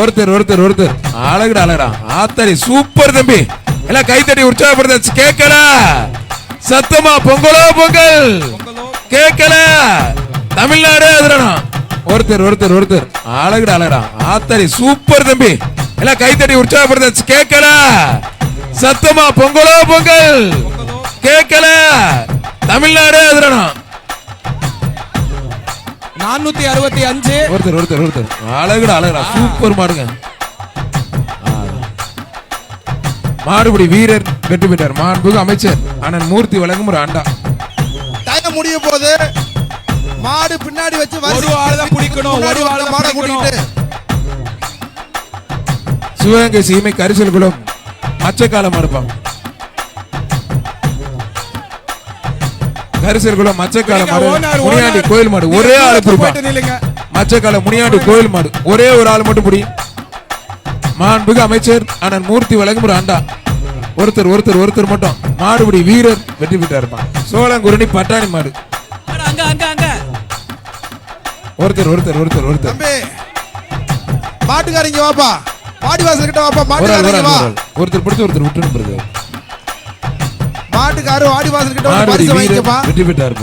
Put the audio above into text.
ஒருத்தர் அழகுடா ஆத்தாடி சூப்பர் தம்பி. எல்லாம் கைத்தட்டி உற்சாகப்படுத்த கேட்கல சத்தமா பொங்கல் கேட்கல தமிழ்நாடு அதிரணும். ஒருத்தர் அழகுடா ஆத்தாடி சூப்பர் தம்பி. எல்லாம் கைத்தட்டி உற்சாகப்படுத்த கேட்கல சத்தமா பொங்கல் கேட்கல தமிழ்நாடு அதிரணும். 465. ஒருத்தர் அழகுடா சூப்பர் மாடுங்க. மாடுபிடி வீரர் வெற்றி பெற்றார். மாண்புமிகு அமைச்சர் அண்ணன் மூர்த்தி வழங்கும் ஒரு அண்டா. டைம் முடிய போது மாடு பின்னாடி வச்சு ஒரு ஆளு தான் பிடிக்கணும். ஒரு ஆளு மாட கூட்டிட்டு சிவகங்கை சீமை கரிசல் குளம் மச்சக்காலம் அடுப்பான். கரிசல் குளம் மச்சக்காலம் முனியாண்டி கோயில் மாடு ஒரே ஆளு பிடிப்பான். மச்சக்காலம் முனியாண்டி கோயில் மாடு ஒரே ஒரு ஆள் மட்டும் பிடி. மாண்புமிகு அமைச்சர் அண்ணன் மூர்த்தி வழங்கும் ஒரு அண்டா. ஒருத்தர் மட்டும் மாடுபிடி வீரர் வெற்றி பெற்றார். சோழங்குருணி பட்டாணி மாடு. ஒருத்தர் தம்பி மாட்டுக்காரங்க வாப்பா, மாடி வாசல் கிட்ட வாப்பா, மாட்டுக்காரங்க வா. ஒருத்தர் பிடிச்சு ஒருத்தர் விட்டு மாட்டுக்காரர் வாடி வாசல் கிட்ட வெற்றி பெற்றார்.